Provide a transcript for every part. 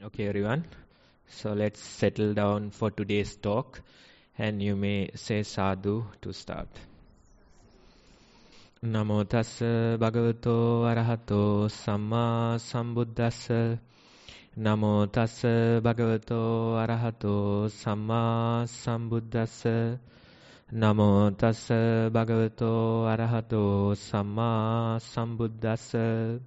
Okay, everyone. So let's settle down for today's talk, and you may say sadhu to start. Namo tassa bhagavato arahato samma sambuddhassa. Namo tassa bhagavato arahato samma sambuddhassa. Namo tassa bhagavato arahato samma sambuddhassa.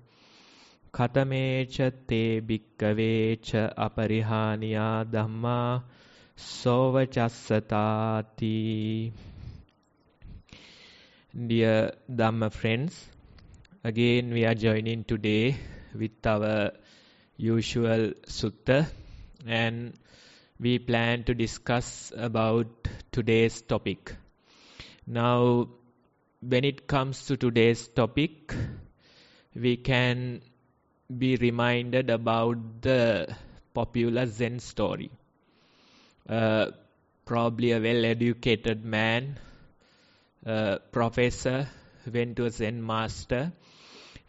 Katamecha te bhikkave Aparihaniyadhamma sovachassatati. Dear Dhamma friends, again we are joining today with our usual Sutta, and we plan to discuss about today's topic. Now, when it comes to today's topic, we can be reminded about the popular Zen story. Probably a well-educated man, professor, went to a Zen master,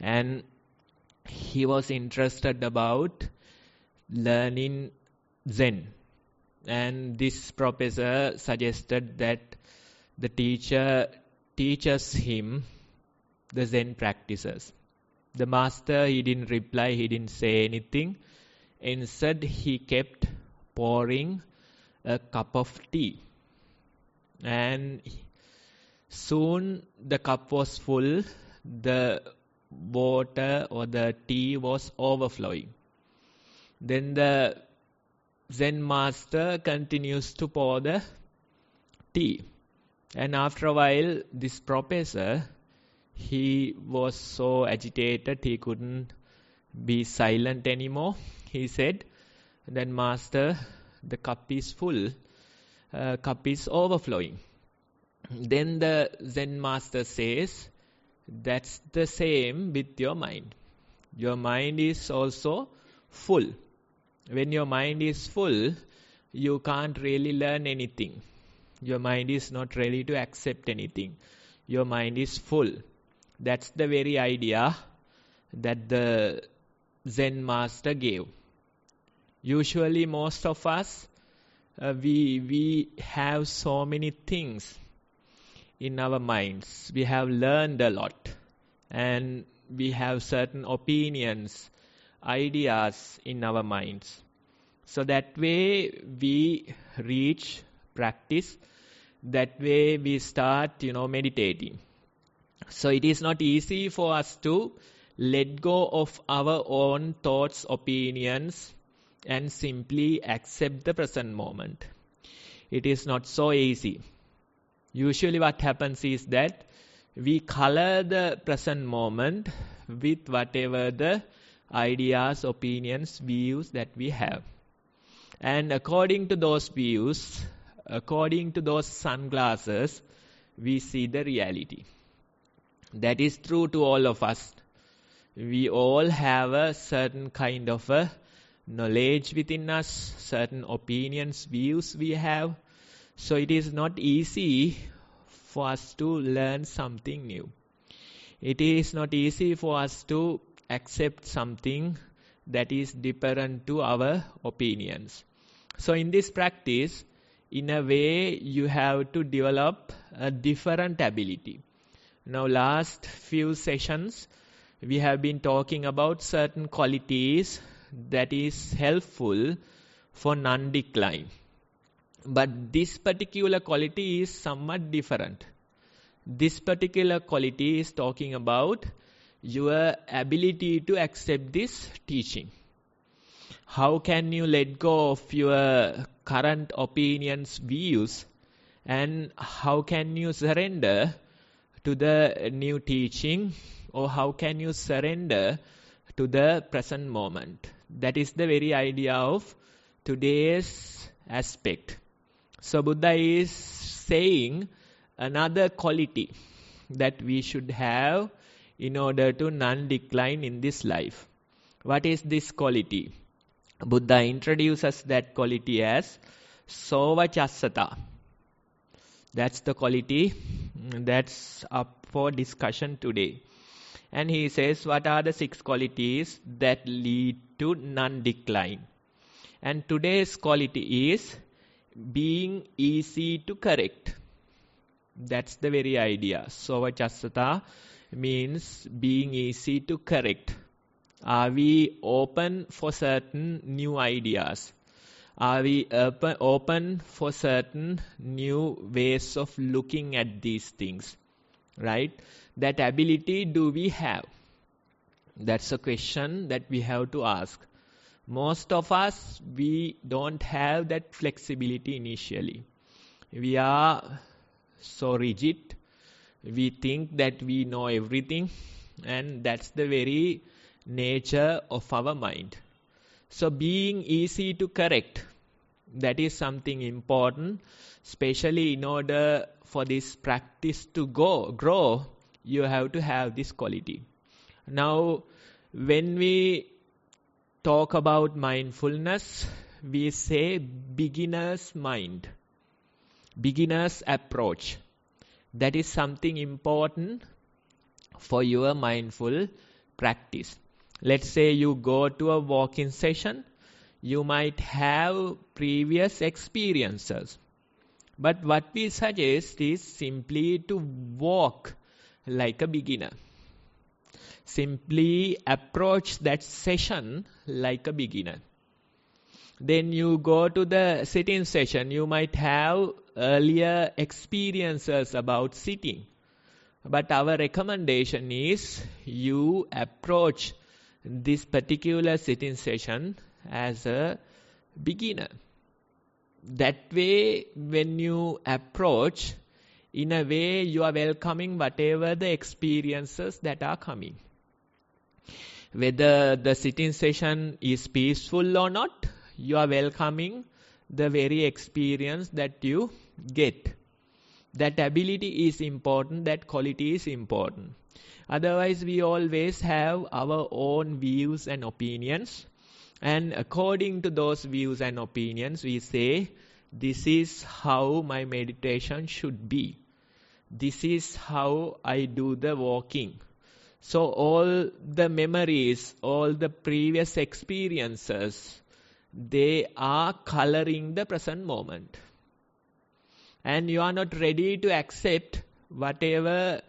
and he was interested about learning Zen. And this professor suggested that the teacher teaches him the Zen practices. The master, he didn't reply, he didn't say anything. Instead, he kept pouring a cup of tea. And soon the cup was full, the water or the tea was overflowing. Then the Zen master continues to pour the tea. And after a while, this professor, he was so agitated, he couldn't be silent anymore. He said, then master, the cup is full, cup is overflowing. Then the Zen master says, that's the same with your mind. Your mind is also full. When your mind is full, you can't really learn anything. Your mind is not ready to accept anything. Your mind is full. That's the very idea that the Zen master gave. Usually most of us, we have so many things in our minds. We have learned a lot, and we have certain opinions, ideas in our minds. So that way we reach practice. That way we start, meditating. So it is not easy for us to let go of our own thoughts, opinions, and simply accept the present moment. It is not so easy. Usually what happens is that we color the present moment with whatever the ideas, opinions, views that we have. And according to those views, according to those sunglasses, we see the reality. That is true to all of us. We all have a certain kind of a knowledge within us, certain opinions, views we have. So it is not easy for us to learn something new. It is not easy for us to accept something that is different to our opinions. So in this practice, in a way, you have to develop a different ability. Now, last few sessions, we have been talking about certain qualities that is helpful for non-decline. But this particular quality is somewhat different. This particular quality is talking about your ability to accept this teaching. How can you let go of your current opinions, views, and how can you surrender to the new teaching, or how can you surrender to the present moment? That is the very idea of today's aspect. So Buddha is saying another quality that we should have in order to non-decline in this life. What is this quality? Buddha introduces that quality as sovachassata. That's the quality that's up for discussion today. And he says, what are the 6 qualities that lead to non-decline? And today's quality is being easy to correct. That's the very idea. Sovachasata means being easy to correct. Are we open for certain new ideas? Are we open for certain new ways of looking at these things? Right? That ability do we have? That's a question that we have to ask. Most of us, we don't have that flexibility initially. We are so rigid. We think that we know everything, and that's the very nature of our mind. So being easy to correct, that is something important, especially in order for this practice to grow, you have to have this quality. Now, when we talk about mindfulness, we say beginner's mind, beginner's approach. That is something important for your mindful practice. Let's say you go to a walking session, you might have previous experiences. But what we suggest is simply to walk like a beginner. Simply approach that session like a beginner. Then you go to the sitting session, you might have earlier experiences about sitting. But our recommendation is you approach this particular sitting session as a beginner. That way, when you approach, in a way you are welcoming whatever the experiences that are coming. Whether the sitting session is peaceful or not, you are welcoming the very experience that you get. That ability is important, that quality is important. Otherwise, we always have our own views and opinions. And according to those views and opinions, we say, this is how my meditation should be. This is how I do the walking. So all the memories, all the previous experiences, they are coloring the present moment. And you are not ready to accept whatever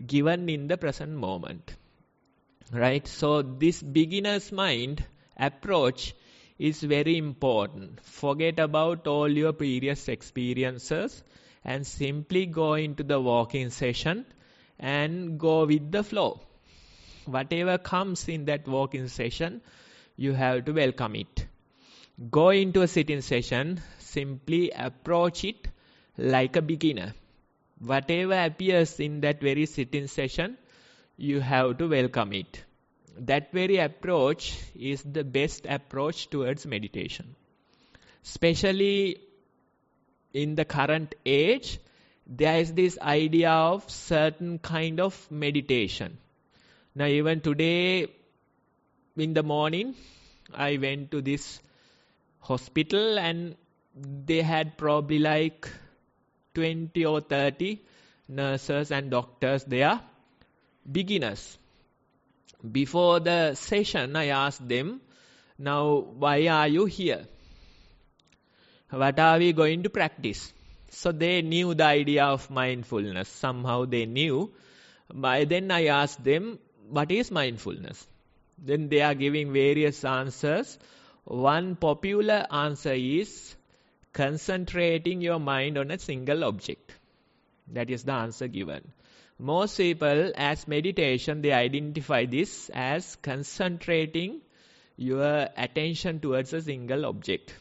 given in the present moment. Right? So this beginner's mind approach is very important. Forget about all your previous experiences and simply go into the walking session and go with the flow. Whatever comes in that walking session, you have to welcome it. Go into a sitting session, simply approach it like a beginner. Whatever appears in that very sitting session, you have to welcome it. That very approach is the best approach towards meditation. Especially in the current age, there is this idea of certain kind of meditation. Now even today in the morning, I went to this hospital and they had probably like 20 or 30 nurses and doctors there, beginners. Before the session, I asked them, now why are you here? What are we going to practice? So they knew the idea of mindfulness. Somehow they knew. By then I asked them, what is mindfulness? Then they are giving various answers. One popular answer is concentrating your mind on a single object. That is the answer given. Most people, as meditation, they identify this as concentrating your attention towards a single object.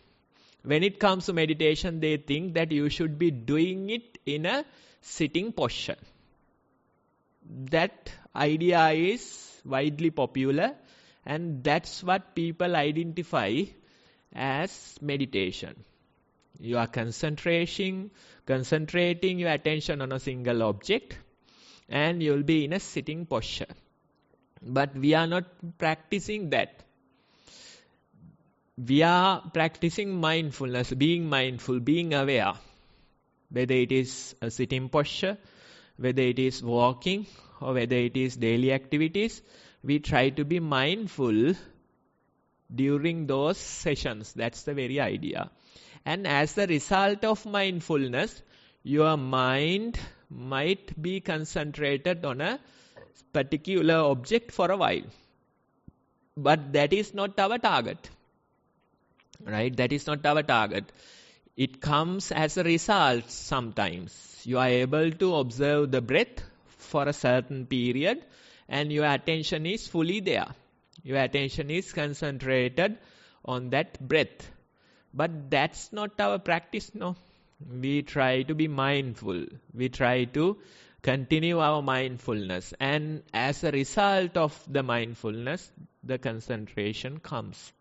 When it comes to meditation, they think that you should be doing it in a sitting posture. That idea is widely popular, and that's what people identify as meditation. You are concentrating your attention on a single object, and you will be in a sitting posture. But we are not practicing that. We are practicing mindfulness, being mindful, being aware. Whether it is a sitting posture, whether it is walking, or whether it is daily activities, we try to be mindful during those sessions. That's the very idea. And as a result of mindfulness, your mind might be concentrated on a particular object for a while. But that is not our target. Right? That is not our target. It comes as a result sometimes. You are able to observe the breath for a certain period and your attention is fully there. Your attention is concentrated on that breath. But that's not our practice, no. We try to be mindful. We try to continue our mindfulness. And as a result of the mindfulness, the concentration comes.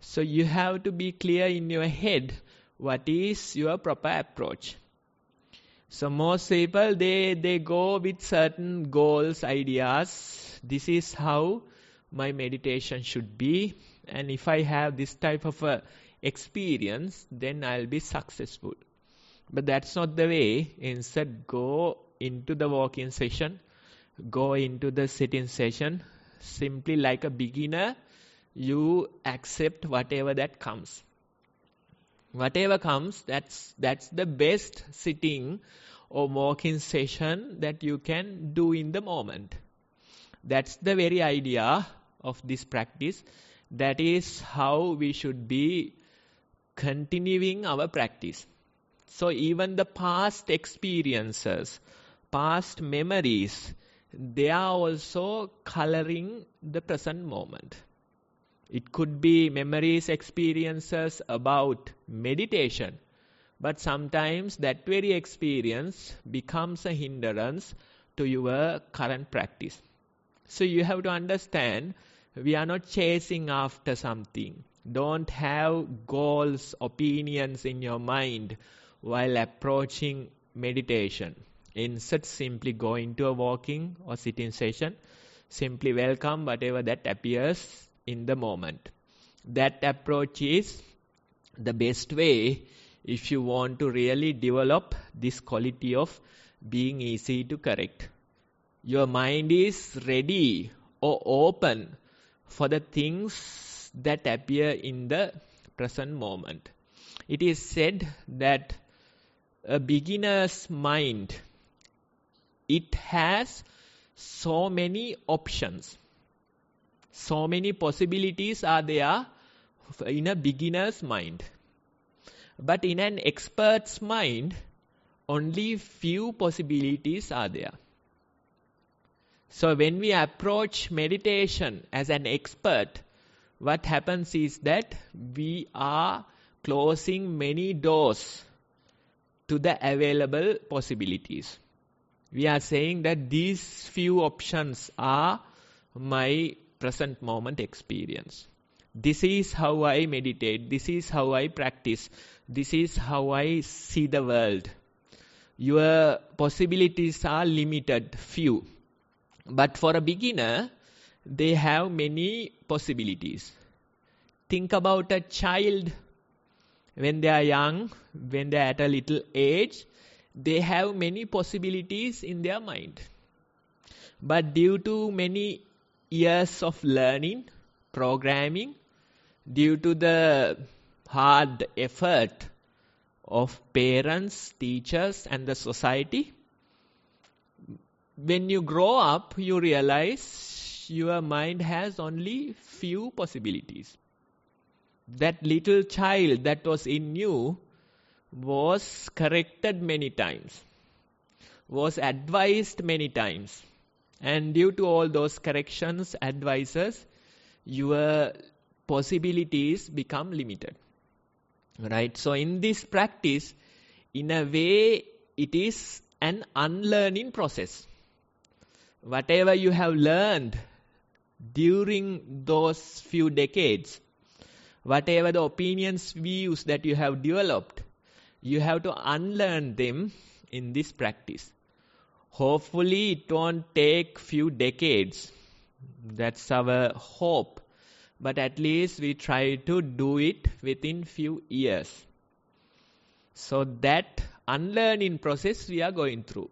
So you have to be clear in your head what is your proper approach. So most people, they go with certain goals, ideas. This is how my meditation should be. And if I have this type of a experience, then I'll be successful. But that's not the way. Instead, go into the walk-in session, go into the sit-in session. Simply like a beginner, you accept whatever that comes. Whatever comes, that's the best sitting or walk-in session that you can do in the moment. That's the very idea of this practice. That is how we should be continuing our practice. So even the past experiences, past memories, they are also coloring the present moment. It could be memories, experiences about meditation, but sometimes that very experience becomes a hindrance to your current practice. So you have to understand, we are not chasing after something. Don't have goals, opinions in your mind while approaching meditation. Instead, simply go into a walking or sitting session. Simply welcome whatever that appears in the moment. That approach is the best way if you want to really develop this quality of being easy to correct. Your mind is ready or open for the things that appear in the present moment. It is said that a beginner's mind, it has so many options. So many possibilities are there in a beginner's mind. But in an expert's mind, only few possibilities are there. So when we approach meditation as an expert, what happens is that we are closing many doors to the available possibilities. We are saying that these few options are my present moment experience. This is how I meditate. This is how I practice. This is how I see the world. Your possibilities are limited, few. But for a beginner, they have many possibilities. Think about a child when they are young, when they are at a little age, they have many possibilities in their mind. But due to many years of learning, programming, due to the hard effort of parents, teachers and the society, when you grow up, you realize your mind has only few possibilities. That little child that was in you was corrected many times, was advised many times. And due to all those corrections, advices, your possibilities become limited. Right? So in this practice, in a way, it is an unlearning process. Whatever you have learned during those few decades, whatever the opinions, views that you have developed, you have to unlearn them in this practice. Hopefully it won't take few decades. That's our hope. But at least we try to do it within few years. So that unlearning process we are going through.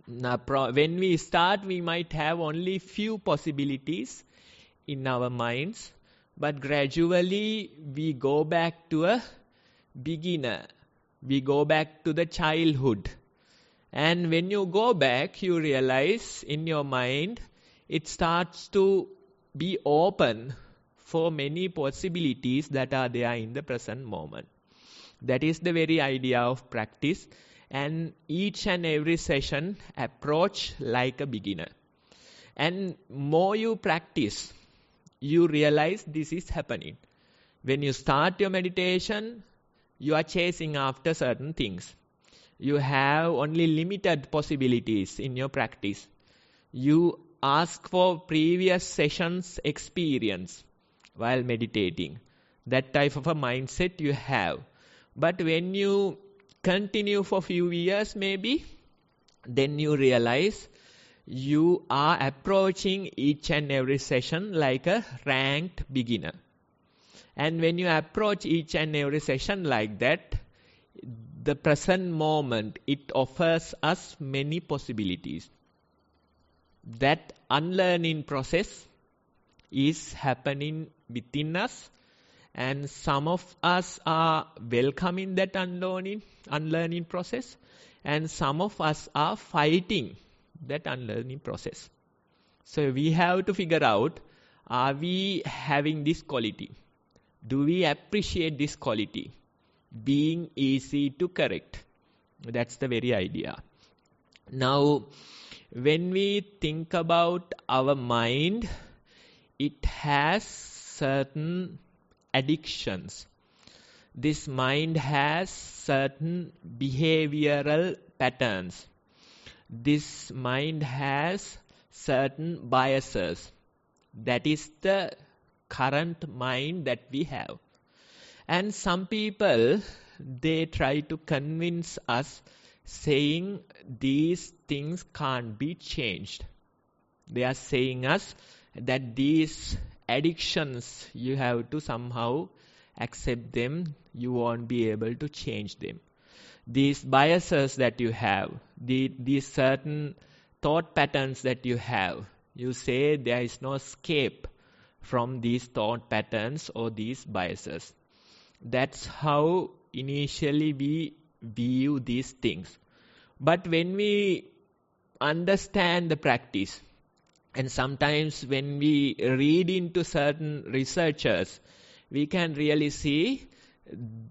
Now, when we start, we might have only few possibilities in our minds. but gradually we go back to a beginner. We go back to the childhood. And when you go back, you realize in your mind, it starts to be open for many possibilities that are there in the present moment. That is the very idea of practice. And each and every session approach like a beginner. And more you practice, you realize this is happening. When you start your meditation, you are chasing after certain things. You have only limited possibilities in your practice. You ask for previous sessions' experience while meditating. That type of a mindset you have. But when you continue for few years maybe, then you realize you are approaching each and every session like a ranked beginner. And when you approach each and every session like that, the present moment, it offers us many possibilities. That unlearning process is happening within us, and some of us are welcoming that unlearning process, and some of us are fighting that unlearning process. So we have to figure out, are we having this quality? Do we appreciate this quality? Being easy to correct. That's the very idea. Now, when we think about our mind, it has certain addictions. This mind has certain behavioral patterns. This mind has certain biases. That is the current mind that we have. And some people, they try to convince us saying these things can't be changed. They are saying us that these addictions, you have to somehow accept them. You won't be able to change them. These biases that you have, these certain thought patterns that you have, you say there is no escape from these thought patterns or these biases. That's how initially we view these things. But when we understand the practice, and sometimes when we read into certain researchers, we can really see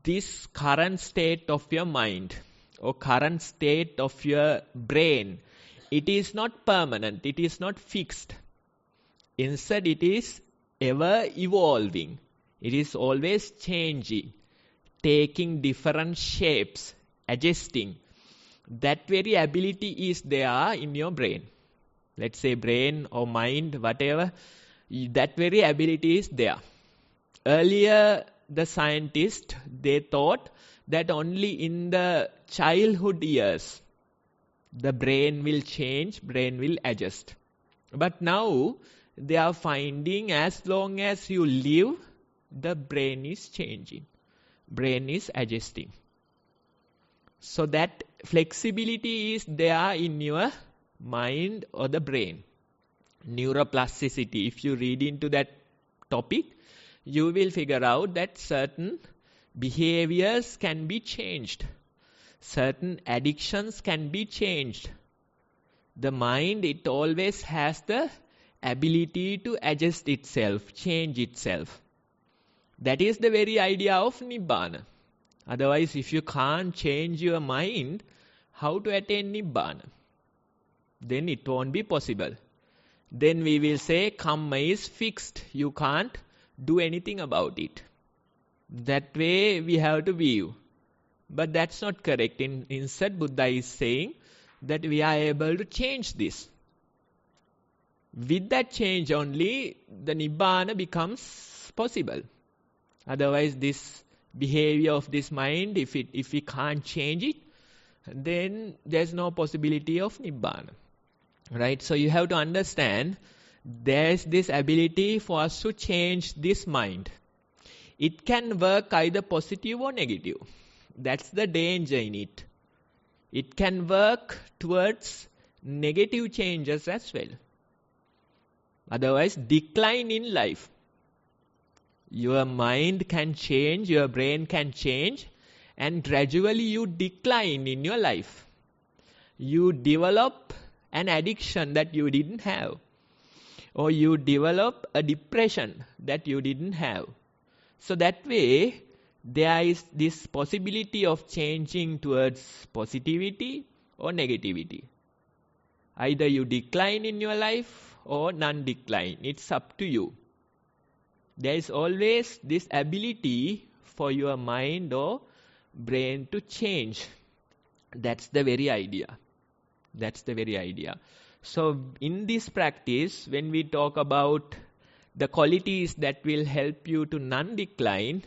this current state of your mind or current state of your brain. It is not permanent, it is not fixed. Instead, it is ever evolving. It is always changing, taking different shapes, adjusting. That very ability is there in your brain. Let's say brain or mind, whatever. That very ability is there. Earlier, the scientists, they thought that only in the childhood years, the brain will change, brain will adjust. But now, they are finding as long as you live, the brain is changing. Brain is adjusting. So that flexibility is there in your mind or the brain. Neuroplasticity, if you read into that topic, you will figure out that certain behaviors can be changed. Certain addictions can be changed. The mind, it always has the ability to adjust itself, change itself. That is the very idea of Nibbana. Otherwise, if you can't change your mind, how to attain Nibbana? Then it won't be possible. Then we will say karma is fixed. You can't do anything about it. That way we have to view. But that's not correct. Instead, Buddha is saying that we are able to change this. With that change only, the Nibbana becomes possible. Otherwise, this behavior of this mind, if we can't change it, then there's no possibility of Nibbana. Right? So you have to understand, there's this ability for us to change this mind. It can work either positive or negative. That's the danger in it. It can work towards negative changes as well. Otherwise, decline in life. Your mind can change, your brain can change, and gradually you decline in your life. You develop an addiction that you didn't have, or you develop a depression that you didn't have. So that way, there is this possibility of changing towards positivity or negativity. Either you decline in your life or non-decline. It's up to you. There is always this ability for your mind or brain to change. That's the very idea. That's the very idea. So in this practice, when we talk about the qualities that will help you to non-decline,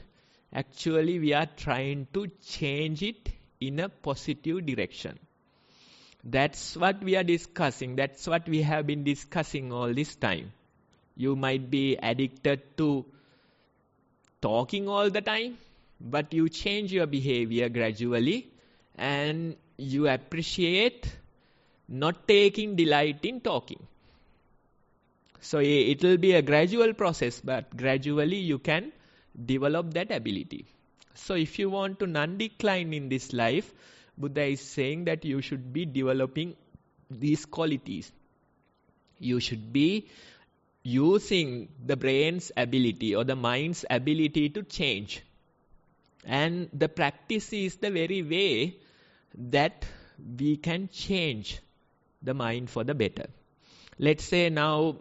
actually we are trying to change it in a positive direction. That's what we are discussing. That's what we have been discussing all this time. You might be addicted to talking all the time, but you change your behavior gradually and you appreciate not taking delight in talking. So it will be a gradual process, but gradually you can develop that ability. So if you want to non-decline in this life, Buddha is saying that you should be developing these qualities. You should be using the brain's ability or the mind's ability to change. And the practice is the very way that we can change the mind for the better. Let's say now,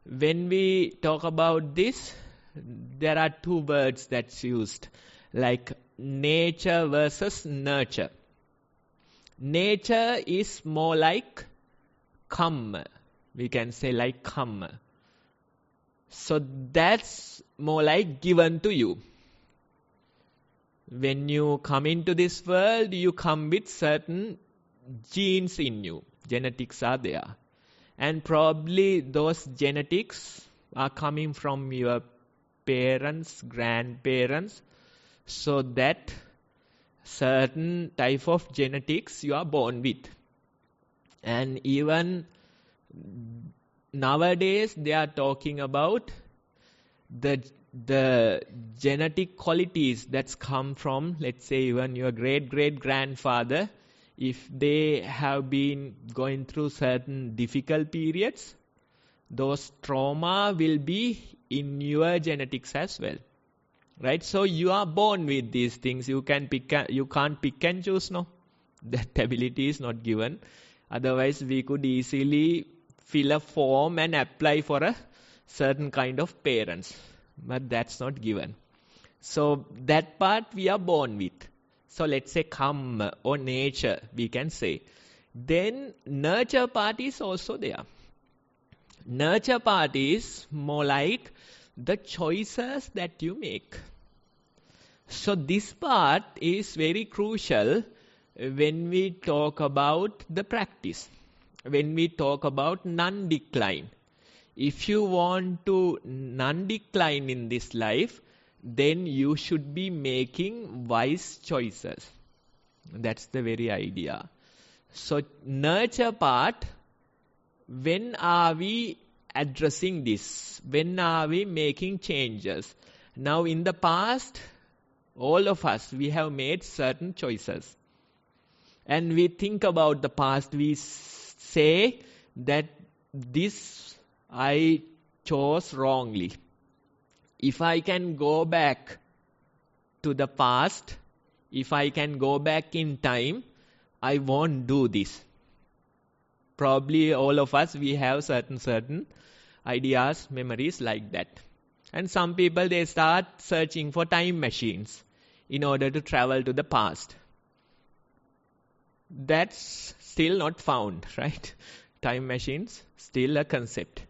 when we talk about this, there are two words that's used, like nature versus nurture. Nature is more like kamma. We can say like kamma. So that's more like given to you. When you come into this world, you come with certain genes in you. Genetics are there. And probably those genetics are coming from your parents, grandparents, so that certain type of genetics you are born with. And even nowadays they are talking about the genetic qualities that's come from, let's say, even your great-great-grandfather. If they have been going through certain difficult periods, those trauma will be in your genetics as well. Right? So you are born with these things. You can't pick and choose, no. That ability is not given. Otherwise, we could easily fill a form and apply for a certain kind of parents. But that's not given. So that part we are born with. So let's say karma or nature, we can say. Then nurture part is also there. Nurture part is more like the choices that you make. So this part is very crucial when we talk about the practice. When we talk about non-decline. If you want to non-decline in this life, then you should be making wise choices. That's the very idea. So nurture part, when are we addressing this? When are we making changes? Now in the past, all of us, we have made certain choices. And we think about the past, we say that this I chose wrongly. If I can go back to the past, if I can go back in time, I won't do this. Probably all of us, we have certain ideas, memories like that. And some people, they start searching for time machines in order to travel to the past. That's still not found, right? Time machines, still a concept.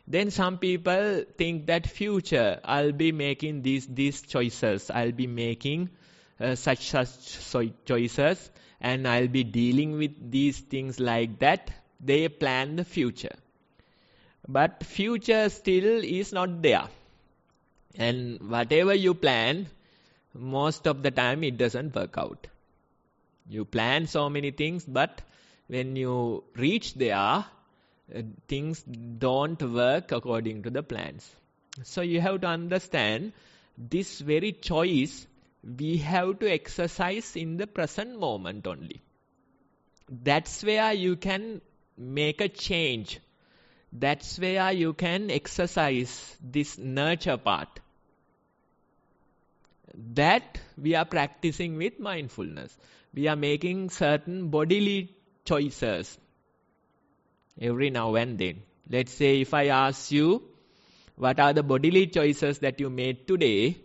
Then some people think that future, I'll be making these choices. I'll be making such choices, and I'll be dealing with these things like that. They plan the future. But future still is not there. And whatever you plan, most of the time it doesn't work out. You plan so many things, but when you reach there, things don't work according to the plans. So you have to understand this very choice we have to exercise in the present moment only. That's where you can make a change. That's where you can exercise this nurture part. That we are practicing with mindfulness. We are making certain bodily choices every now and then. Let's say if I ask you, what are the bodily choices that you made today?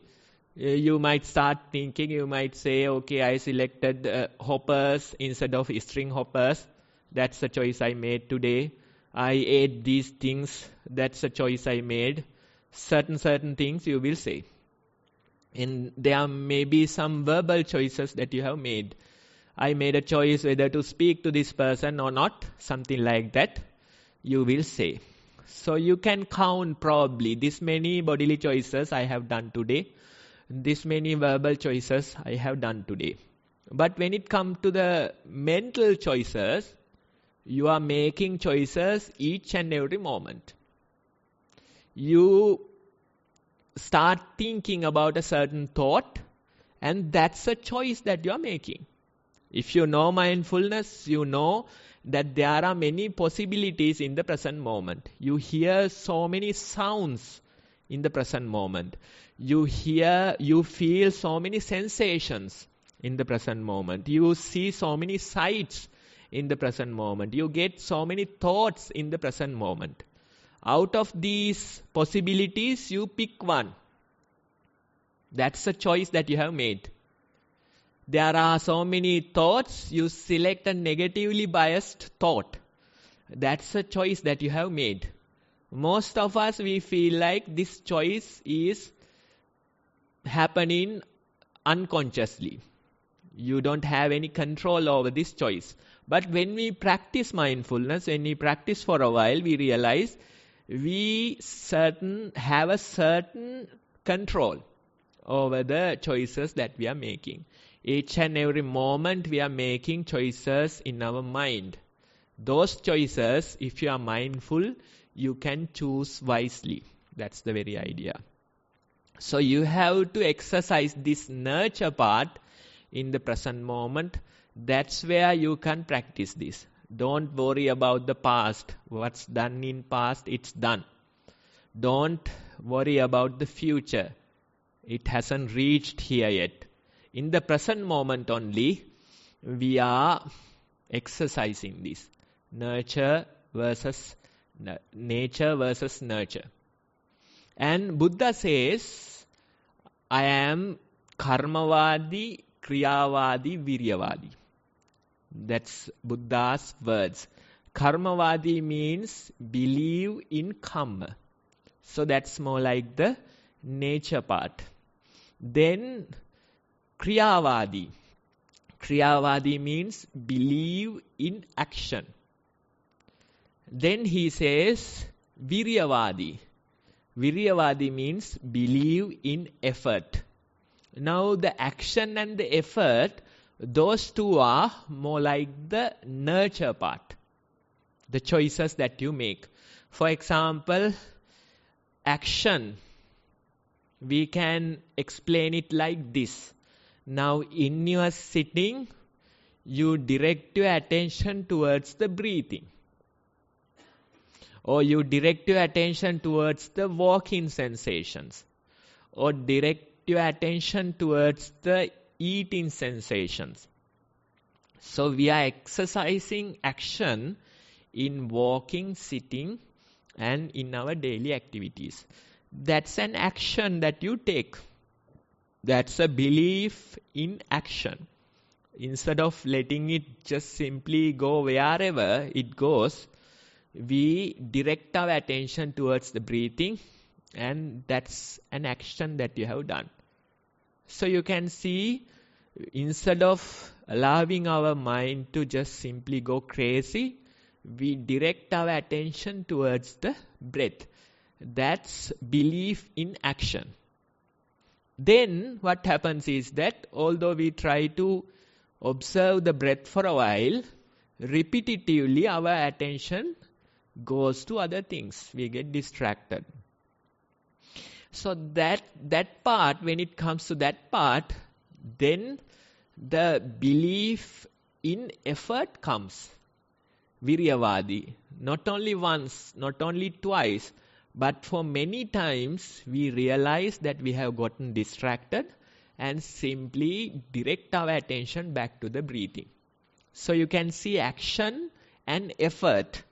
You might start thinking, you might say, okay, I selected hoppers instead of string hoppers. That's the choice I made today. I ate these things. That's a choice I made. Certain things you will say. And there may be some verbal choices that you have made. I made a choice whether to speak to this person or not. Something like that you will say. So you can count probably this many bodily choices I have done today. This many verbal choices I have done today. But when it comes to the mental choices, you are making choices each and every moment. You start thinking about a certain thought, and that's a choice that you are making. If you know mindfulness, you know that there are many possibilities in the present moment. You hear so many sounds in the present moment. You feel so many sensations in the present moment. You see so many sights in the present moment. You get so many thoughts in the present moment. Out of these possibilities, you pick one. That's a choice that you have made. There are so many thoughts, you select a negatively biased thought. That's a choice that you have made. Most of us, we feel like this choice is happening unconsciously. You don't have any control over this choice. But when we practice mindfulness, when we practice for a while, we realize we have a certain control over the choices that we are making. Each and every moment we are making choices in our mind. Those choices, if you are mindful, you can choose wisely. That's the very idea. So you have to exercise this nurture part in the present moment. That's where you can practice this. Don't worry about the past. What's done in past, it's done. Don't worry about the future. It hasn't reached here yet. In the present moment only, we are exercising this. Nature versus nurture. And Buddha says, I am karmavadi, kriyavadi, viryavadi. That's Buddha's words. Karmavadi means believe in karma. So that's more like the nature part. Then kriyavadi. Kriyavadi means believe in action. Then he says viryavadi. Viryavadi means believe in effort. Now the action and the effort, those two are more like the nurture part. The choices that you make. For example, action. We can explain it like this. Now in your sitting, you direct your attention towards the breathing. Or you direct your attention towards the walking sensations. Or direct your attention towards the eating sensations. So we are exercising action in walking, sitting, and in our daily activities. That's an action that you take. That's a belief in action. Instead of letting it just simply go wherever it goes, we direct our attention towards the breathing, and that's an action that you have done. So you can see, instead of allowing our mind to just simply go crazy, we direct our attention towards the breath. That's belief in action. Then what happens is that although we try to observe the breath for a while, repetitively our attention goes to other things. We get distracted. So that part, when it comes to that part, then the belief in effort comes. Viryavadi. Not only once, not only twice, but for many times we realize that we have gotten distracted and simply direct our attention back to the breathing. So you can see action and effort.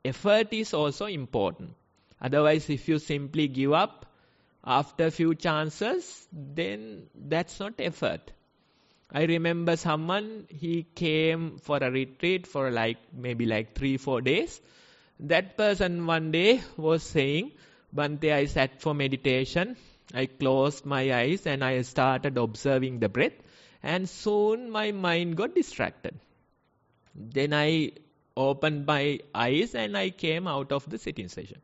Effort is also important. Otherwise, if you simply give up after a few chances, then that's not effort. I remember someone, he came for a retreat for maybe 3-4 days. That person one day was saying, Bhante, I sat for meditation, I closed my eyes and I started observing the breath, and soon my mind got distracted. Then I opened my eyes and I came out of the sitting session.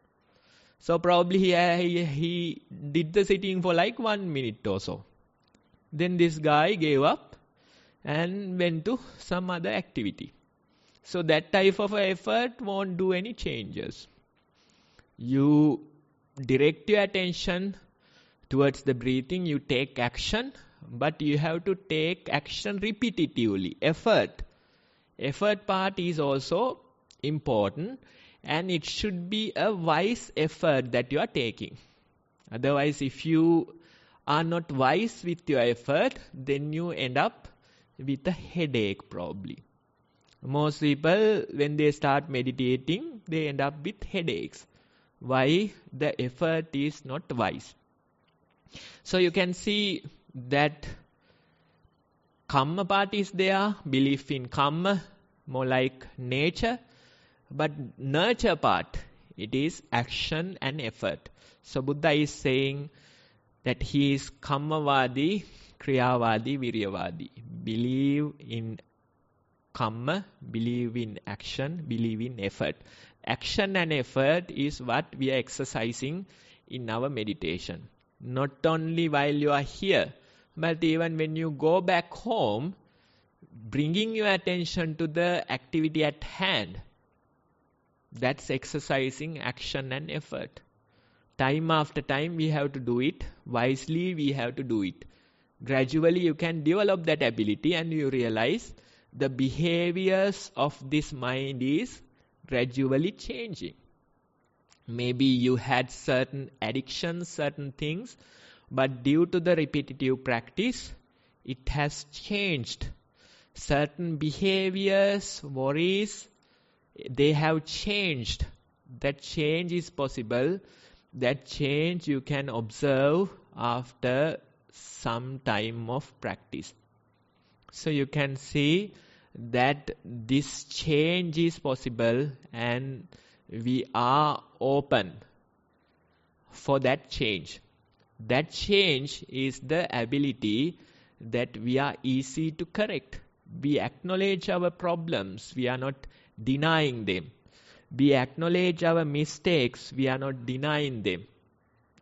So probably he did the sitting for 1 minute or so. Then this guy gave up and went to some other activity. So that type of effort won't do any changes. You direct your attention towards the breathing, you take action, but you have to take action repetitively. Effort part is also important, and it should be a wise effort that you are taking. Otherwise, if you are not wise with your effort, then you end up with a headache probably. Most people, when they start meditating, they end up with headaches. Why? The effort is not wise. So you can see that karma part is there, belief in karma, more like nature. But nurture part, it is action and effort. So Buddha is saying that he is kammavadi, kriyavadi, viryavadi. Believe in karma, believe in action, believe in effort. Action and effort is what we are exercising in our meditation. Not only while you are here, but even when you go back home, bringing your attention to the activity at hand, that's exercising action and effort. Time after time we have to do it. Wisely we have to do it. Gradually you can develop that ability and you realize the behaviors of this mind is gradually changing. Maybe you had certain addictions, certain things, but due to the repetitive practice, it has changed. Certain behaviors, worries, they have changed. That change is possible. That change you can observe after some time of practice. So you can see that this change is possible and we are open for that change. That change is the ability that we are easy to correct. We acknowledge our problems. We are not denying them. We acknowledge our mistakes. We are not denying them.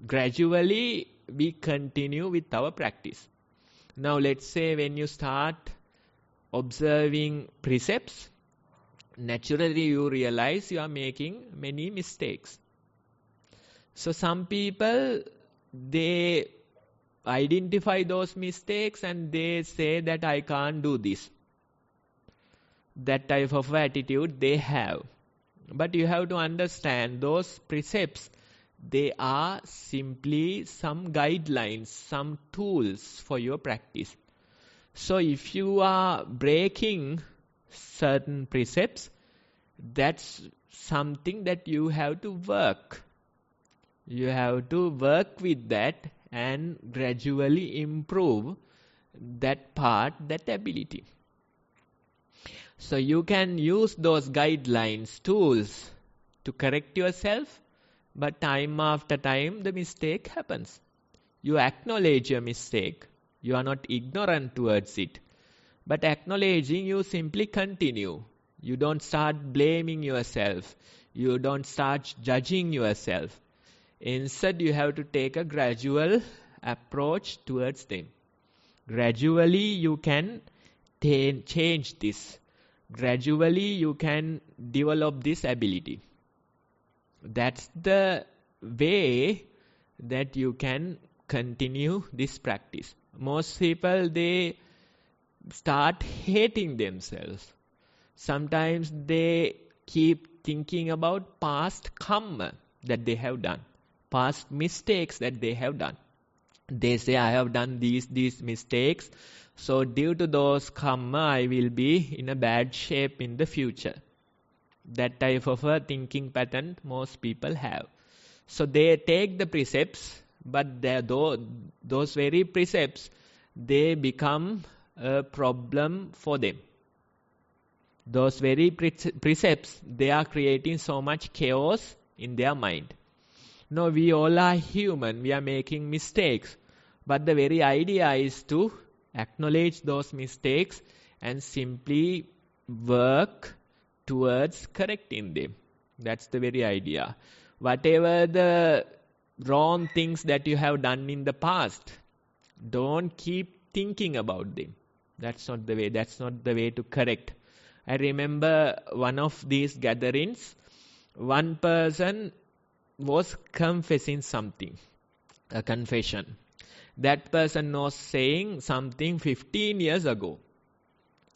Gradually, we continue with our practice. Now, let's say when you start observing precepts, naturally you realize you are making many mistakes. So some people, they identify those mistakes and they say that I can't do this. That type of attitude they have. But you have to understand those precepts, they are simply some guidelines, some tools for your practice. So if you are breaking certain precepts, that's something that you have to work. You have to work with that and gradually improve that part, that ability. So you can use those guidelines, tools to correct yourself, but time after time the mistake happens. You acknowledge your mistake. You are not ignorant towards it. But acknowledging, you simply continue. You don't start blaming yourself. You don't start judging yourself. Instead, you have to take a gradual approach towards them. Gradually, you can change this. Gradually, you can develop this ability. That's the way that you can continue this practice. Most people, they start hating themselves. Sometimes they keep thinking about past karma that they have done, past mistakes that they have done. They say, I have done these mistakes, so due to those karma, I will be in a bad shape in the future. That type of a thinking pattern most people have. So they take the precepts, but those very precepts, they become a problem for them. Those very precepts, they are creating so much chaos in their mind. No, we all are human, we are making mistakes. But the very idea is to acknowledge those mistakes and simply work towards correcting them. That's the very idea. Whatever the wrong things that you have done in the past, don't keep thinking about them. That's not the way. That's not the way to correct. I remember one of these gatherings, one person was confessing something, a confession. That person was saying something 15 years ago.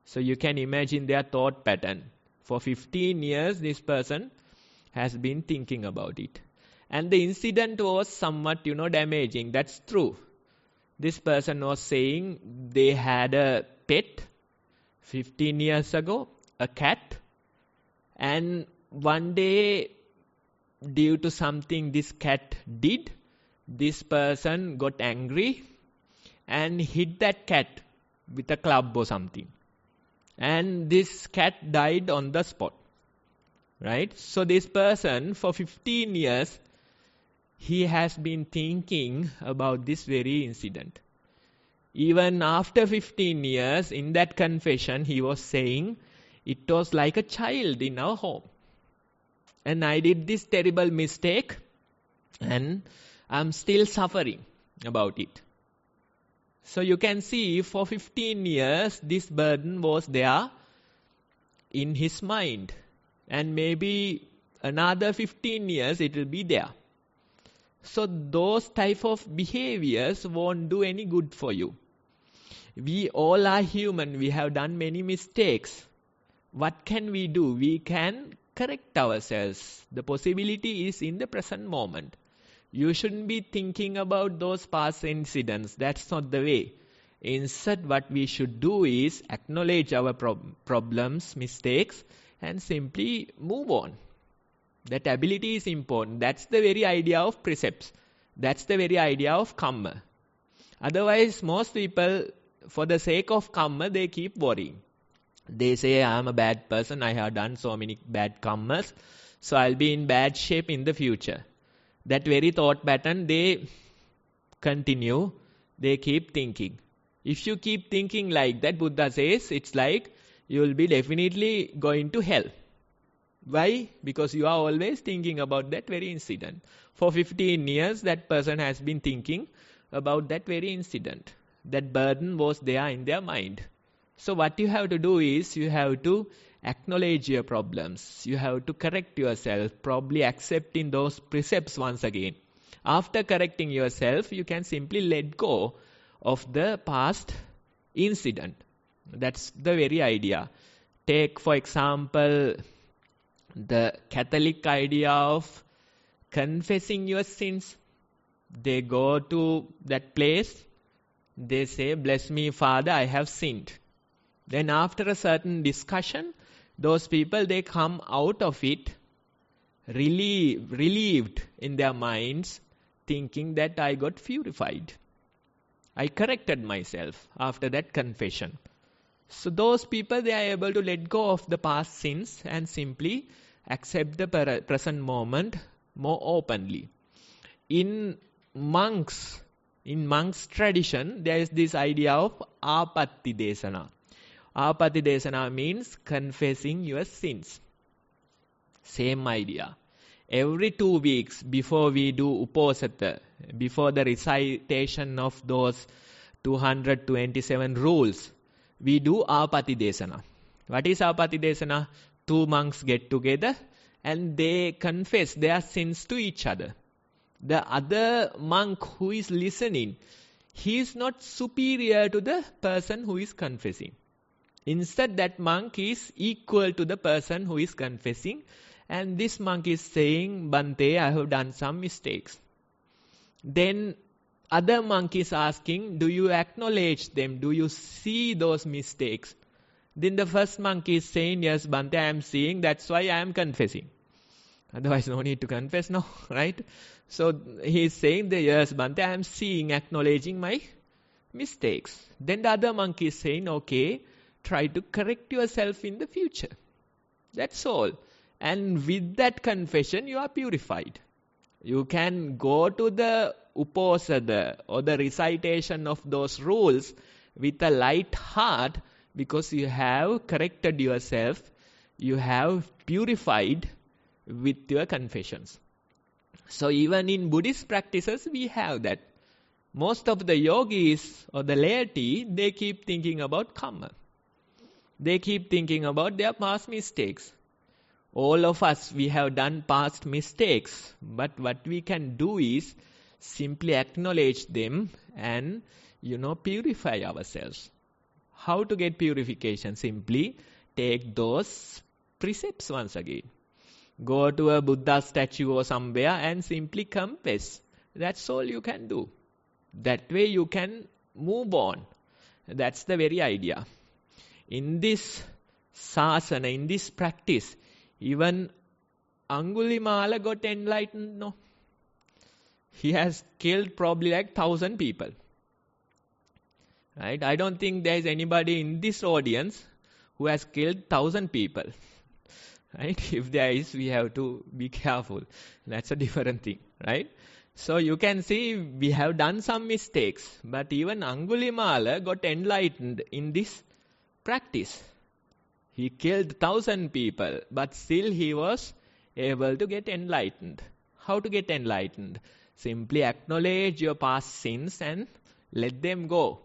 So you can imagine their thought pattern. For 15 years, this person has been thinking about it. And the incident was somewhat, damaging. That's true. This person was saying they had a pet 15 years ago, a cat. And one day, due to something this cat did, this person got angry and hit that cat with a club or something. And this cat died on the spot. Right? So this person, for 15 years, he has been thinking about this very incident. Even after 15 years, in that confession, he was saying, it was like a child in our home. And I did this terrible mistake, and I'm still suffering about it. So you can see, for 15 years, this burden was there in his mind. And maybe another 15 years, it will be there. So those type of behaviors won't do any good for you. We all are human. We have done many mistakes. What can we do? We can correct ourselves. The possibility is in the present moment. You shouldn't be thinking about those past incidents. That's not the way. Instead, what we should do is acknowledge our problems, mistakes, and simply move on. That ability is important. That's the very idea of precepts. That's the very idea of karma. Otherwise, most people, for the sake of karma, they keep worrying. They say, I am a bad person, I have done so many bad karmas, so I'll be in bad shape in the future. That very thought pattern, they continue, they keep thinking. If you keep thinking like that, Buddha says, it's like you will be definitely going to hell. Why? Because you are always thinking about that very incident. For 15 years, that person has been thinking about that very incident. That burden was there in their mind. So what you have to do is, you have to acknowledge your problems. You have to correct yourself, probably accepting those precepts once again. After correcting yourself, you can simply let go of the past incident. That's the very idea. Take, for example, the Catholic idea of confessing your sins. They go to that place, they say, bless me, Father, I have sinned. Then after a certain discussion, those people, they come out of it relieved in their minds, thinking that I got purified. I corrected myself after that confession. So those people, they are able to let go of the past sins and simply accept the present moment more openly. In monks tradition, there is this idea of apatti desana. Apatti desana means confessing your sins. Same idea. Every 2 weeks before we do uposatha, before the recitation of those 227 rules, we do apatti desana. What is apatti desana? 2 monks get together and they confess their sins to each other. The other monk who is listening, he is not superior to the person who is confessing. Instead, that monk is equal to the person who is confessing. And this monk is saying, Bhante, I have done some mistakes. Then other monk is asking, do you acknowledge them? Do you see those mistakes? Then the first monk is saying, yes, Bhante, I am seeing, that's why I am confessing. Otherwise, no need to confess now, right? So he is saying, yes, Bhante, I am seeing, acknowledging my mistakes. Then the other monk is saying, okay, try to correct yourself in the future. That's all. And with that confession, you are purified. You can go to the uposada or the recitation of those rules with a light heart because you have corrected yourself, you have purified with your confessions. So even in Buddhist practices, we have that. Most of the yogis or the laity, they keep thinking about karma. They keep thinking about their past mistakes. All of us, we have done past mistakes, but what we can do is simply acknowledge them and, purify ourselves. How to get purification? Simply take those precepts once again. Go to a Buddha statue or somewhere and simply confess. That's all you can do. That way you can move on. That's the very idea. In this sasana, in this practice, even Angulimala got enlightened, no? He has killed probably like 1,000 people. Right? I don't think there is anybody in this audience who has killed 1,000 people. Right? If there is, we have to be careful. That's a different thing. Right? So you can see we have done some mistakes. But even Angulimala got enlightened in this practice. He killed 1,000 people, but still he was able to get enlightened. How to get enlightened? Simply acknowledge your past sins and let them go.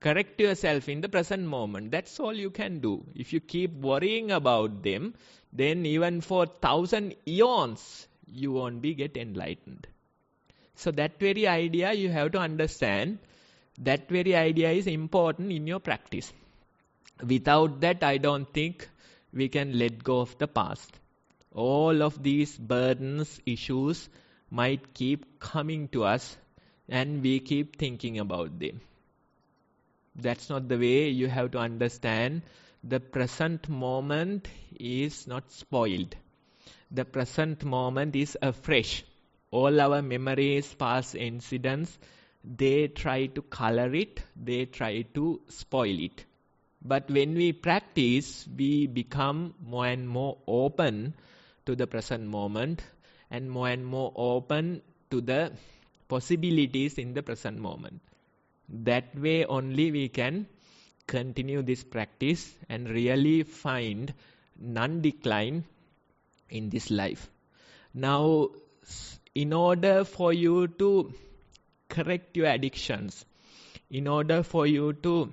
Correct yourself in the present moment. That's all you can do. If you keep worrying about them, then even for 1,000 eons, you won't get enlightened. So that very idea you have to understand. That very idea is important in your practice. Without that, I don't think we can let go of the past. All of these burdens, issues might keep coming to us and we keep thinking about them. That's not the way. You have to understand the present moment is not spoiled. The present moment is afresh. All our memories, past incidents, they try to color it, they try to spoil it. But when we practice, we become more and more open to the present moment and more open to the possibilities in the present moment. That way only we can continue this practice and really find non-decline in this life. Now, in order for you to correct your addictions, in order for you to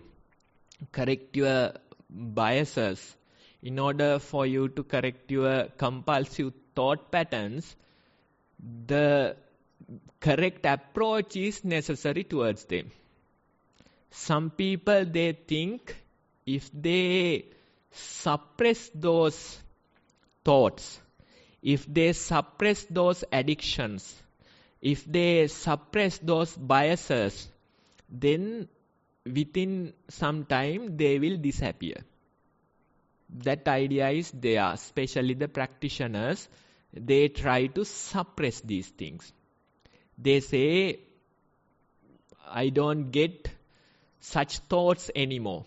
correct your biases, in order for you to correct your compulsive thought patterns, the correct approach is necessary towards them. Some people, they think if they suppress those thoughts, if they suppress those addictions, if they suppress those biases, then within some time they will disappear. That idea is there, especially the practitioners, they try to suppress these things. They say, I don't get such thoughts anymore.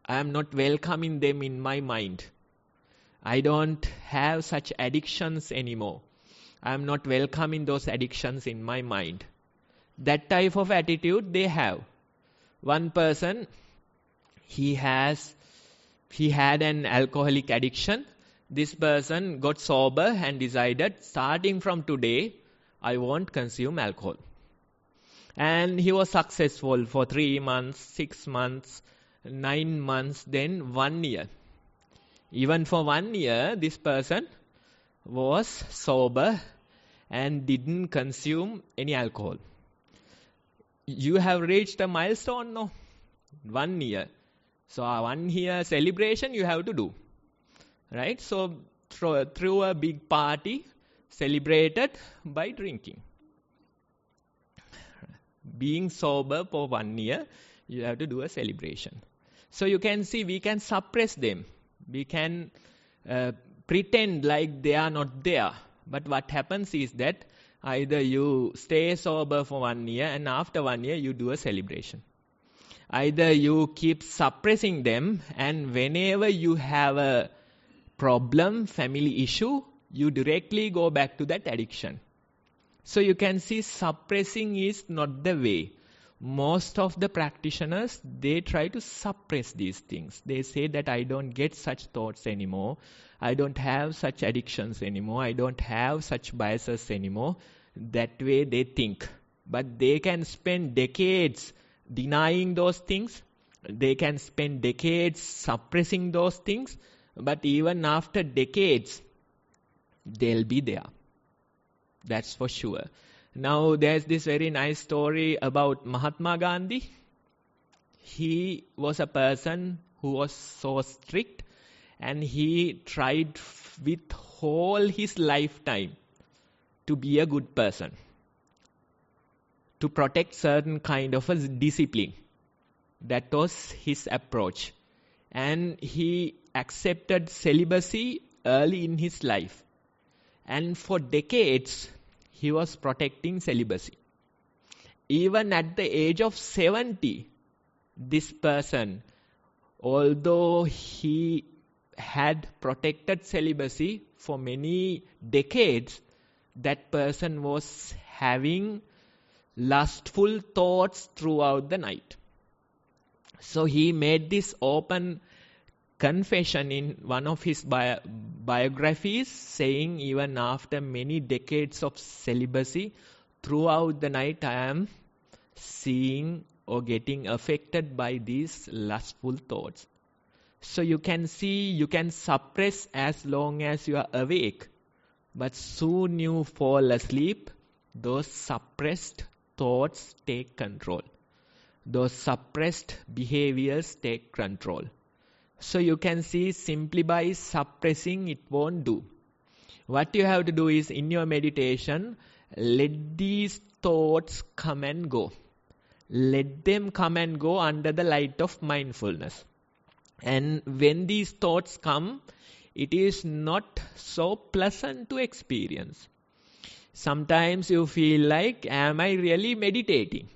I am not welcoming them in my mind. I don't have such addictions anymore. I am not welcoming those addictions in my mind. That type of attitude they have. One person, he had an alcoholic addiction. This person got sober and decided, starting from today, I won't consume alcohol. And he was successful for 3 months, 6 months, 9 months, then 1 year. Even for 1 year, this person was sober and didn't consume any alcohol. You have reached a milestone, no? 1 year. So 1 year celebration you have to do. Right? So through a big party celebrated by drinking. Being sober for 1 year, you have to do a celebration. So you can see we can suppress them. We can pretend like they are not there. But what happens is that either you stay sober for 1 year and after 1 year you do a celebration. Either you keep suppressing them and whenever you have a problem, family issue, you directly go back to that addiction. So you can see suppressing is not the way. Most of the practitioners, they try to suppress these things. They say that I don't get such thoughts anymore. I don't have such addictions anymore. I don't have such biases anymore. That way they think. But they can spend decades denying those things. They can spend decades suppressing those things. But even after decades, they'll be there. That's for sure. Now, there's this very nice story about Mahatma Gandhi. He was a person who was so strict and he tried with whole his lifetime to be a good person, to protect certain kind of a discipline. That was his approach. And he accepted celibacy early in his life. And for decades, he was protecting celibacy. Even at the age of 70, this person, although he had protected celibacy for many decades, that person was having lustful thoughts throughout the night. So he made this open confession in one of his biographies, saying even after many decades of celibacy, throughout the night I am seeing or getting affected by these lustful thoughts. So you can see, you can suppress as long as you are awake, but soon you fall asleep, those suppressed thoughts take control. Those suppressed behaviors take control. So you can see simply by suppressing it won't do. What you have to do is in your meditation, let these thoughts come and go. Let them come and go under the light of mindfulness. And when these thoughts come, it is not so pleasant to experience. Sometimes you feel like, am I really meditating?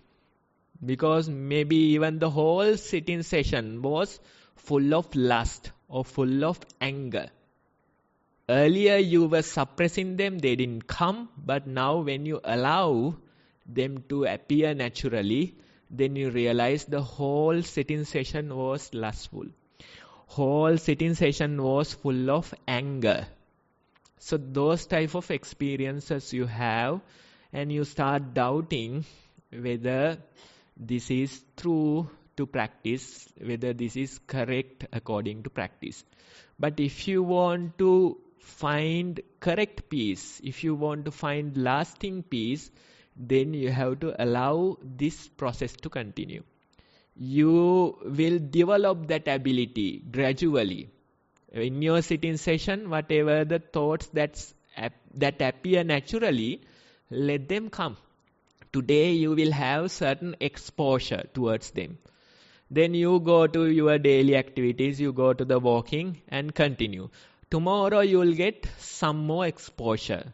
Because maybe even the whole sitting session was full of lust or full of anger. Earlier you were suppressing them, they didn't come, but now when you allow them to appear naturally, then you realize the whole sitting session was lustful. Whole sitting session was full of anger. So those type of experiences you have and you start doubting whether this is true to practice, whether this is correct according to practice. But if you want to find correct peace, if you want to find lasting peace, then you have to allow this process to continue. You will develop that ability gradually. In your sitting session, whatever the thoughts that appear naturally, let them come. Today you will have certain exposure towards them. Then you go to your daily activities, you go to the walking and continue. Tomorrow you will get some more exposure.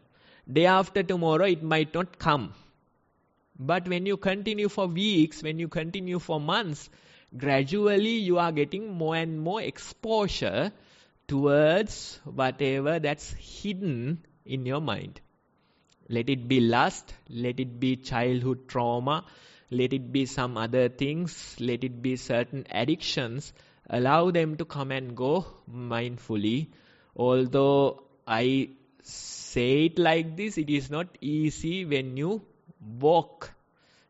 Day after tomorrow it might not come. But when you continue for weeks, when you continue for months, gradually you are getting more and more exposure towards whatever that's hidden in your mind. Let it be lust, let it be childhood trauma, let it be some other things, let it be certain addictions. Allow them to come and go mindfully. Although I say it like this, it is not easy when you walk,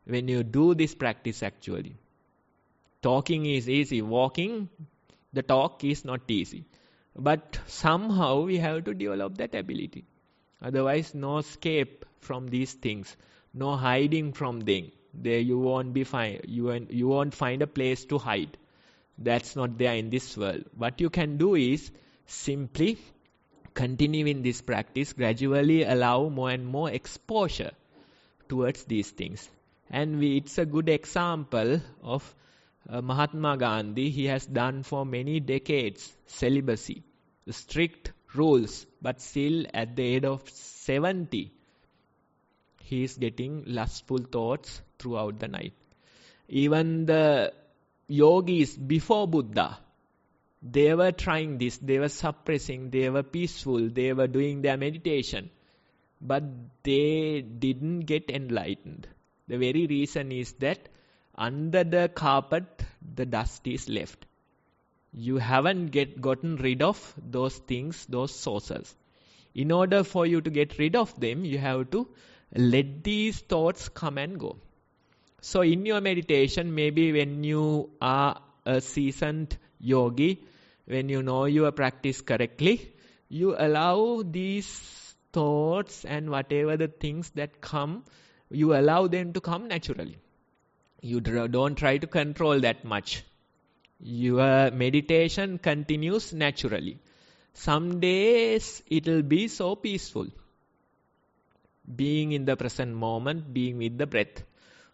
when you do this practice actually. Talking is easy, walking, the talk is not easy. But somehow we have to develop that ability. Otherwise, no escape from these things, no hiding from them. There you won't be you won't find a place to hide. That's not there in this world. What you can do is simply continue in this practice, gradually allow more and more exposure towards these things. And it's a good example of Mahatma Gandhi. He has done for many decades celibacy, strict rules, but still at the age of 70, he is getting lustful thoughts throughout the night. Even the yogis before Buddha, they were trying this, they were suppressing, they were peaceful, they were doing their meditation, but they didn't get enlightened. The very reason is that under the carpet, the dust is left. You haven't gotten rid of those things, those sources. In order for you to get rid of them, you have to let these thoughts come and go. So in your meditation, maybe when you are a seasoned yogi, when you know your practice correctly, you allow these thoughts and whatever the things that come, you allow them to come naturally. You don't try to control that much. Your meditation continues naturally. Some days it will be so peaceful, being in the present moment, being with the breath.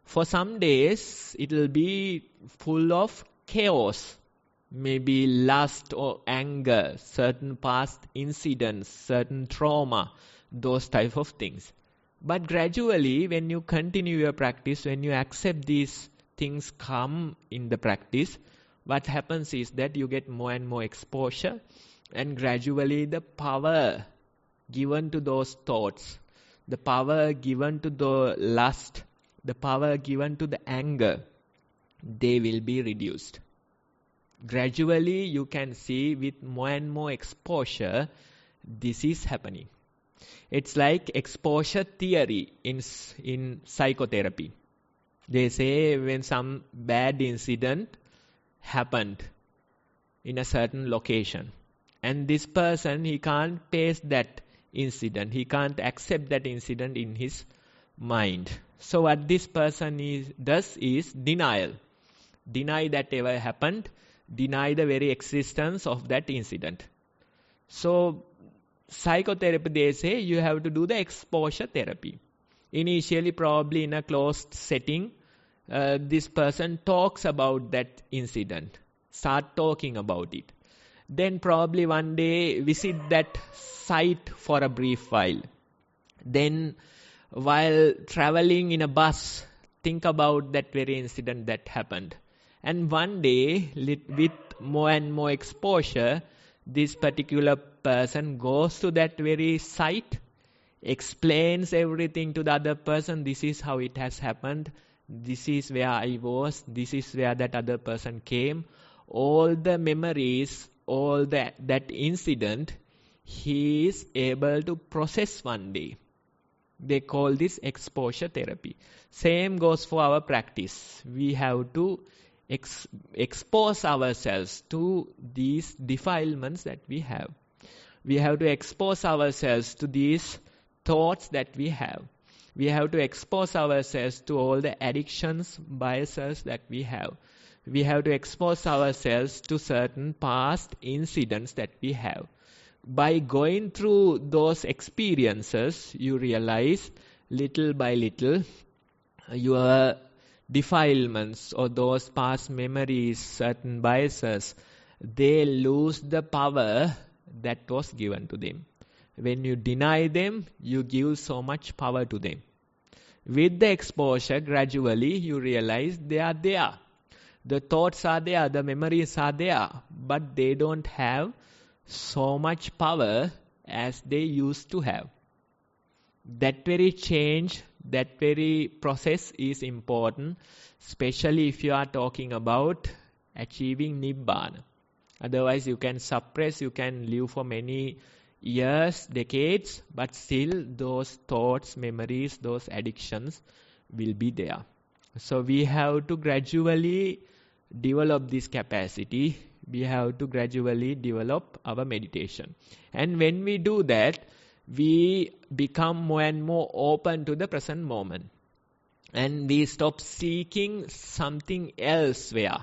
For some days it will be full of chaos, maybe lust or anger, certain past incidents, certain trauma, those type of things. But gradually, when you continue your practice, when you accept these things come in the practice, what happens is that you get more and more exposure, and gradually the power given to those thoughts, the power given to the lust, the power given to the anger, they will be reduced. Gradually you can see with more and more exposure, this is happening. It's like exposure theory in psychotherapy. They say when some bad incident happened in a certain location, and this person, he can't face that incident, he can't accept that incident in his mind. So what this person does is denial. Deny that ever happened, deny the very existence of that incident. So psychotherapy, they say you have to do the exposure therapy. Initially, probably in a closed setting, this person talks about that incident, start talking about it. Then probably one day visit that site for a brief while. Then while traveling in a bus, think about that very incident that happened. And one day, with more and more exposure, this particular person goes to that very site, explains everything to the other person. This is how it has happened. This is where I was. This is where that other person came. All the memories, all that incident, he is able to process one day. They call this exposure therapy. Same goes for our practice. We have to expose ourselves to these defilements that we have. We have to expose ourselves to these thoughts that we have. We have to expose ourselves to all the addictions, biases that we have. We have to expose ourselves to certain past incidents that we have. By going through those experiences, you realize little by little your defilements or those past memories, certain biases, they lose the power that was given to them. When you deny them, you give so much power to them. With the exposure, gradually you realize they are there. The thoughts are there, the memories are there, but they don't have so much power as they used to have. That very change, that very process is important, especially if you are talking about achieving Nibbana. Otherwise, you can suppress, you can live for many years, decades, but still those thoughts, memories, those addictions will be there. So we have to gradually develop this capacity. We have to gradually develop our meditation. And when we do that, we become more and more open to the present moment. And we stop seeking something elsewhere.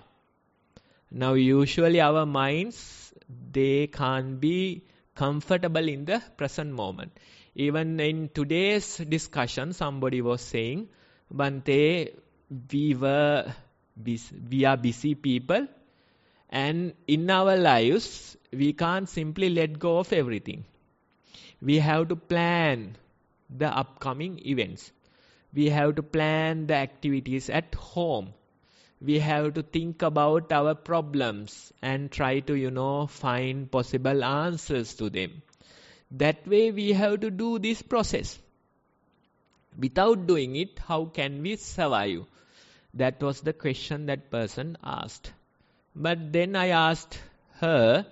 Now usually our minds, they can't be comfortable in the present moment. Even in today's discussion, somebody was saying, Bante, we are busy people, and in our lives, we can't simply let go of everything. We have to plan the upcoming events. We have to plan the activities at home. We have to think about our problems and try to, find possible answers to them. That way we have to do this process. Without doing it, how can we survive? That was the question that person asked. But then I asked her,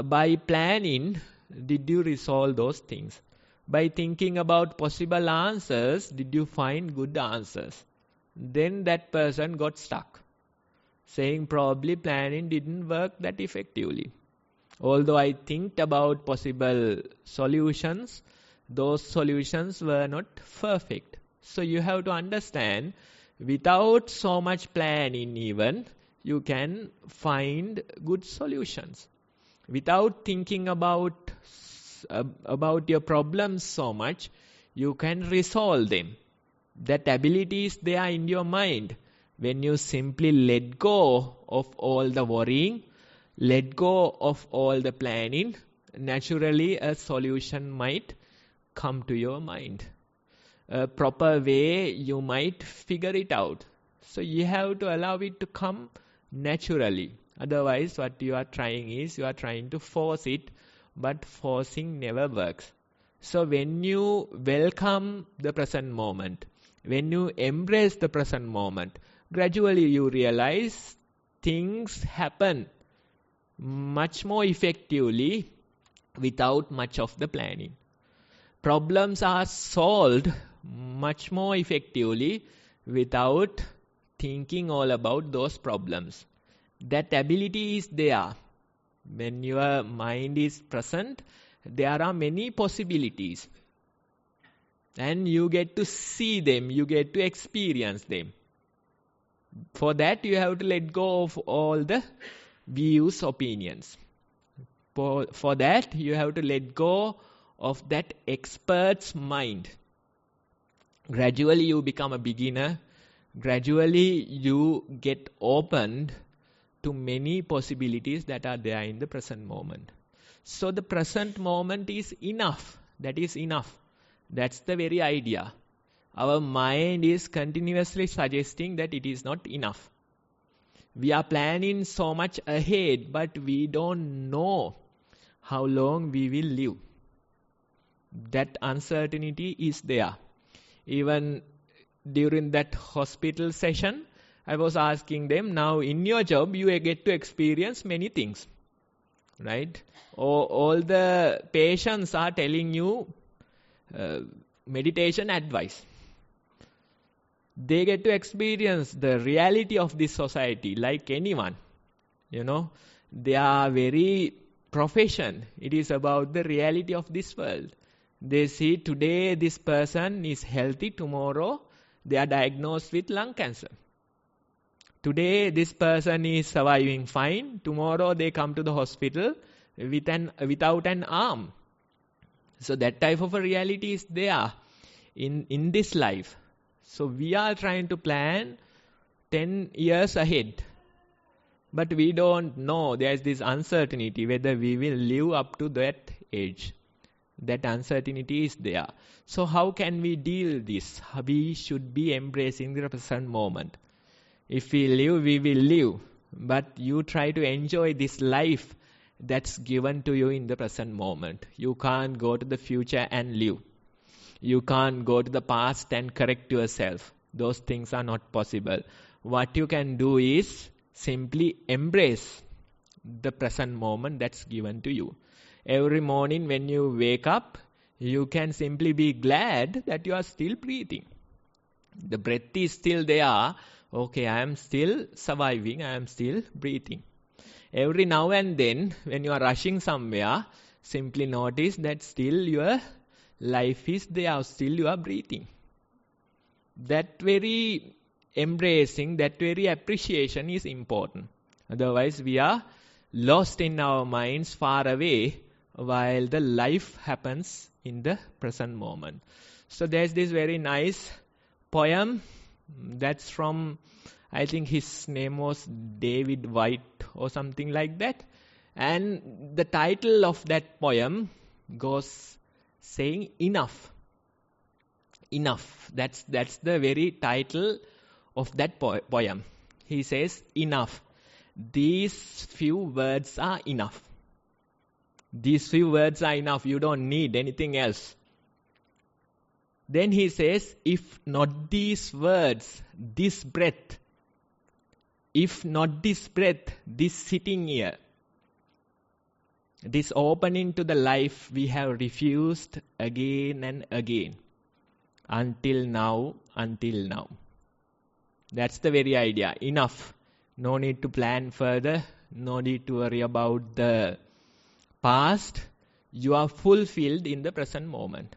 by planning, did you resolve those things? By thinking about possible answers, did you find good answers? Then that person got stuck, saying probably planning didn't work that effectively. Although I think about possible solutions, those solutions were not perfect. So you have to understand, without so much planning even, you can find good solutions. Without thinking about your problems so much, you can resolve them. That ability is there in your mind. When you simply let go of all the worrying, let go of all the planning, naturally a solution might come to your mind. A proper way you might figure it out. So you have to allow it to come naturally. Otherwise, what you are trying is, you are trying to force it, but forcing never works. So when you welcome the present moment, when you embrace the present moment, gradually you realize things happen much more effectively without much of the planning. Problems are solved much more effectively without thinking all about those problems. That ability is there. When your mind is present, there are many possibilities. And you get to see them, you get to experience them. For that, you have to let go of all the views, opinions. For that, you have to let go of that expert's mind. Gradually, you become a beginner. Gradually, you get opened to many possibilities that are there in the present moment. So the present moment is enough. That is enough. That's the very idea. Our mind is continuously suggesting that it is not enough. We are planning so much ahead, but we don't know how long we will live. That uncertainty is there. Even during that hospital session, I was asking them, now in your job, you get to experience many things. Right? All the patients are telling you meditation advice. They get to experience the reality of this society like anyone. They are very profession. It is about the reality of this world. They see today this person is healthy, tomorrow they are diagnosed with lung cancer. Today this person is surviving fine, tomorrow they come to the hospital without an arm. So that type of a reality is there in this life. So we are trying to plan 10 years ahead. But we don't know, there is this uncertainty whether we will live up to that age. That uncertainty is there. So how can we deal this? We should be embracing the present moment. If we live, we will live. But you try to enjoy this life that's given to you in the present moment. You can't go to the future and live. You can't go to the past and correct yourself. Those things are not possible. What you can do is simply embrace the present moment that's given to you. Every morning when you wake up, you can simply be glad that you are still breathing. The breath is still there. Okay, I am still surviving, I am still breathing. Every now and then, when you are rushing somewhere, simply notice that still your life is there, still you are breathing. That very embracing, that very appreciation is important. Otherwise, we are lost in our minds far away while the life happens in the present moment. So there's this very nice poem that's from, I think his name was David White or something like that. And the title of that poem goes saying enough. Enough. That's the very title of that poem. He says enough. These few words are enough. These few words are enough. You don't need anything else. Then he says, if not these words, this breath, if not this breath, this sitting here, this opening to the life we have refused again and again. Until now. That's the very idea. Enough. No need to plan further. No need to worry about the past. You are fulfilled in the present moment.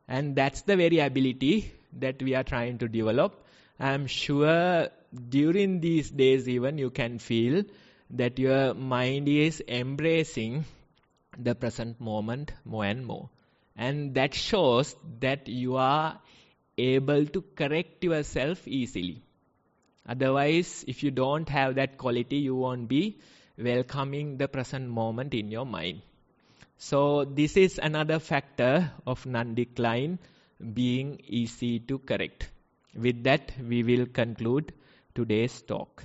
And that's the very ability that we are trying to develop. I am sure during these days even you can feel that your mind is embracing the present moment more and more. And that shows that you are able to correct yourself easily. Otherwise, if you don't have that quality, you won't be welcoming the present moment in your mind. So this is another factor of non-decline, being easy to correct. With that, we will conclude today's talk.